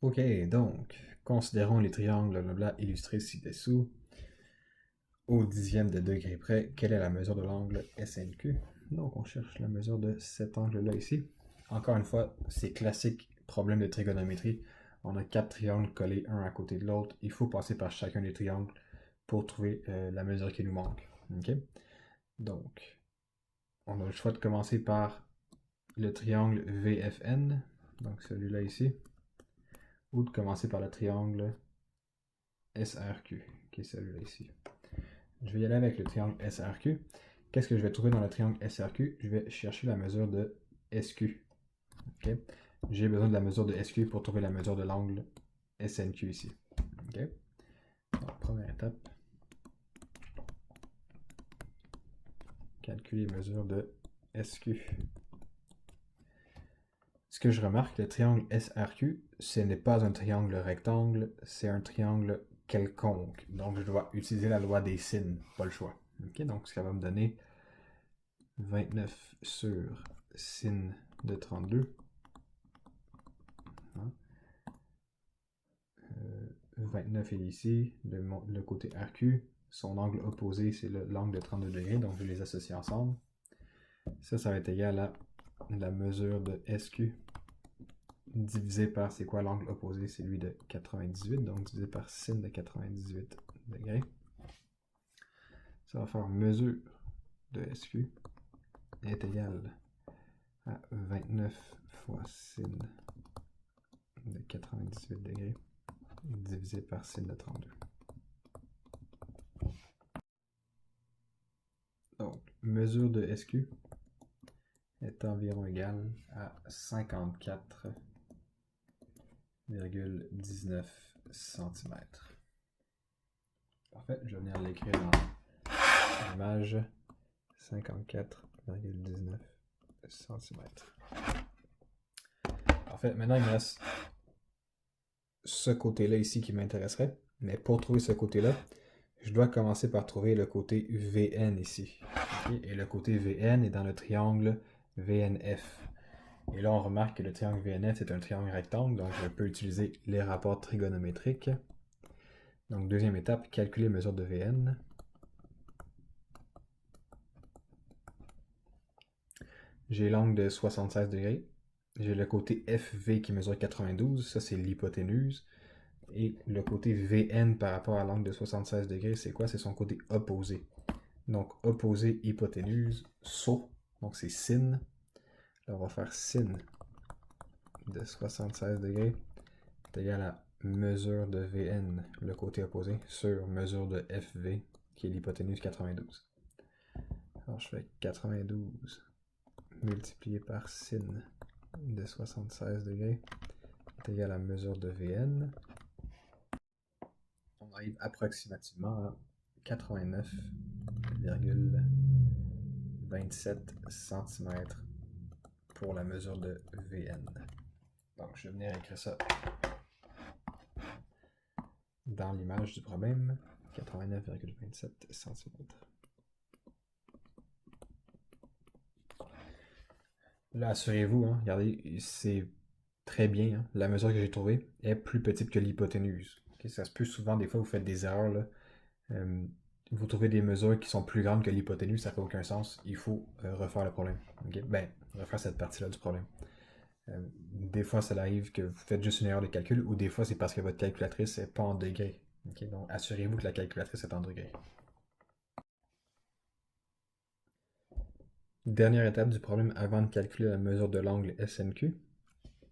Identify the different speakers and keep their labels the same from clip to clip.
Speaker 1: Ok, donc, considérons les triangles blablabla, illustrés ci-dessous. Au dixième de degré près, quelle est la mesure de l'angle SNQ? Donc, on cherche la mesure de cet angle-là ici. Encore une fois, c'est classique problème de trigonométrie. On a quatre triangles collés un à côté de l'autre. Il faut passer par chacun des triangles pour trouver la mesure qui nous manque. Ok? Donc, on a le choix de commencer par le triangle VFN, donc celui-là ici, ou de commencer par le triangle SRQ, qui est celui-là ici. Je vais y aller avec le triangle SRQ. Qu'est-ce que je vais trouver dans le triangle SRQ? Je vais chercher la mesure de SQ. Okay? J'ai besoin de la mesure de SQ pour trouver la mesure de l'angle SNQ ici. Okay? Donc, première étape, calculer mesure de SQ. Ce que je remarque, le triangle SRQ, ce n'est pas un triangle rectangle, c'est un triangle quelconque. Donc, je dois utiliser la loi des sines, pas le choix. Okay? Donc, ça va me donner 29 sur sin de 32. 29 est ici, le côté RQ. Son angle opposé, c'est l'angle de 32 degrés, donc je vais les associer ensemble. Ça va être égal à la mesure de SQ divisé par, c'est quoi l'angle opposé? C'est lui de 98, donc divisé par sin de 98 degrés. Ça va faire mesure de SQ est égal à 29 fois sin de 98 degrés divisé par sin de 32. Donc, mesure de SQ est environ égal à 54,19 cm. Parfait, je vais venir l'écrire dans l'image 54,19 cm. Parfait, maintenant il me reste ce côté-là ici qui m'intéresserait, mais pour trouver ce côté-là, je dois commencer par trouver le côté VN ici. Okay? Et le côté VN est dans le triangle VNF. Et là, on remarque que le triangle VNF est un triangle rectangle, donc je peux utiliser les rapports trigonométriques. Donc, deuxième étape, calculer mesure de VN. J'ai l'angle de 76 degrés. J'ai le côté FV qui mesure 92, ça c'est l'hypoténuse. Et le côté VN par rapport à l'angle de 76 degrés, c'est quoi? C'est son côté opposé. Donc, opposé hypoténuse, saut, donc c'est sin. Là, on va faire sin de 76 degrés est égal à mesure de Vn, le côté opposé, sur mesure de Fv, qui est l'hypoténuse 92. Alors je fais 92 multiplié par sin de 76 degrés est égal à mesure de Vn. On arrive approximativement à 89,27 cm pour la mesure de Vn. Donc je vais venir écrire ça dans l'image du problème, 89,27 cm. Là, assurez-vous, hein, regardez, c'est très bien. Hein, la mesure que j'ai trouvée est plus petite que l'hypoténuse. Okay, ça se peut souvent, des fois, vous faites des erreurs. Là. Euh, vous trouvez des mesures qui sont plus grandes que l'hypoténuse, ça fait aucun sens. Il faut refaire le problème. Okay? Ben, refaire cette partie-là du problème. Des fois, ça arrive que vous faites juste une erreur de calcul, ou des fois, c'est parce que votre calculatrice n'est pas en degrés. Okay? Donc, assurez-vous que la calculatrice est en degrés. Dernière étape du problème avant de calculer la mesure de l'angle SNQ,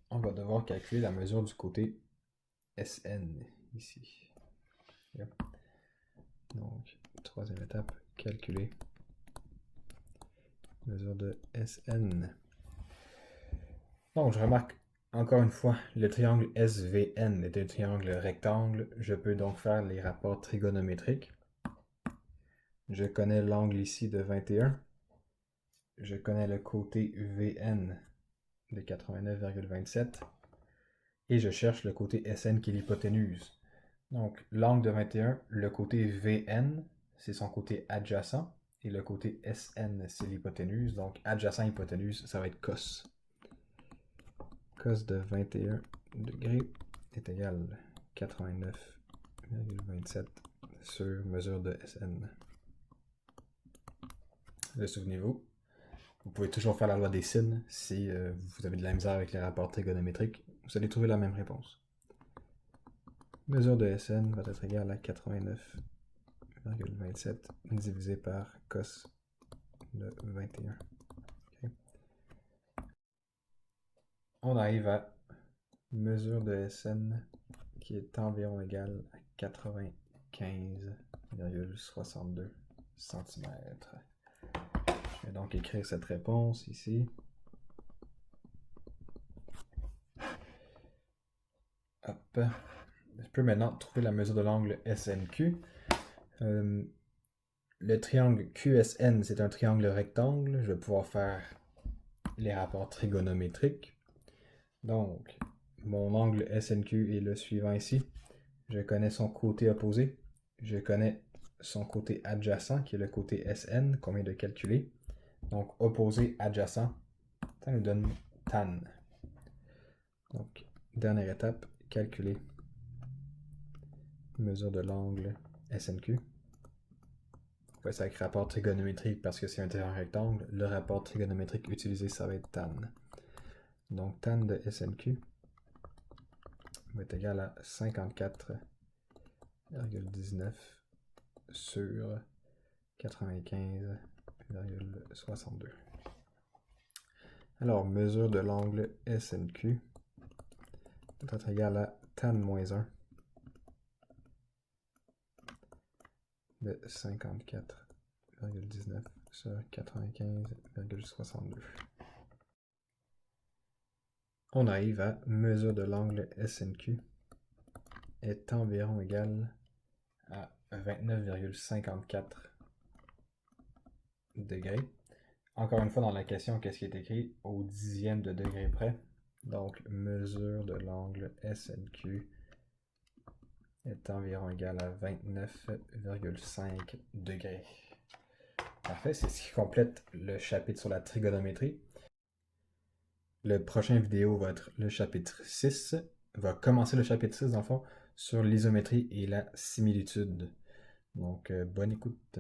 Speaker 1: on va devoir calculer la mesure du côté SN ici. Yep. Donc, troisième étape, calculer mesure de SN. Donc, je remarque encore une fois, le triangle SVN est un triangle rectangle. Je peux donc faire les rapports trigonométriques. Je connais l'angle ici de 21. Je connais le côté VN de 89,27. Et je cherche le côté SN qui est l'hypoténuse. Donc, l'angle de 21, le côté VN, c'est son côté adjacent. Et le côté SN, c'est l'hypoténuse. Donc, adjacent hypoténuse, ça va être cos. Cos de 21 degrés est égal à 89,27 sur mesure de Sn. Souvenez-vous, vous pouvez toujours faire la loi des sines si vous avez de la misère avec les rapports trigonométriques. Vous allez trouver la même réponse. Mesure de Sn va être égale à 89,27 divisé par cos de 21. Okay. On arrive à mesure de Sn qui est environ égale à 95,62 cm. Je vais donc écrire cette réponse ici. Hop. Je peux maintenant trouver la mesure de l'angle SNQ. Le triangle QSN, c'est un triangle rectangle. Je vais pouvoir faire les rapports trigonométriques. Donc, mon angle SNQ est le suivant ici. Je connais son côté opposé. Je connais son côté adjacent, qui est le côté SN, qu'on vient de calculer. Donc, opposé adjacent, ça nous donne tan. Donc, dernière étape, calculer mesure de l'angle SNQ. On fait ça avec rapport trigonométrique parce que c'est un triangle rectangle. Le rapport trigonométrique utilisé, ça va être tan. Donc, tan de SNQ va être égal à 54,19 sur 95,62. Alors, mesure de l'angle SNQ va être égal à tan moins 1 de 54,19 sur 95,62. On arrive à mesure de l'angle SNQ est environ égal à 29,54 degrés. Encore une fois, dans la question, qu'est-ce qui est écrit au dixième de degré près? Donc, mesure de l'angle SNQ est environ égal à 29,5 degrés. Parfait, c'est ce qui complète le chapitre sur la trigonométrie. Le prochain vidéo va être le chapitre 6, va commencer le chapitre 6 dans le fond, sur l'isométrie et la similitude. Donc, bonne écoute.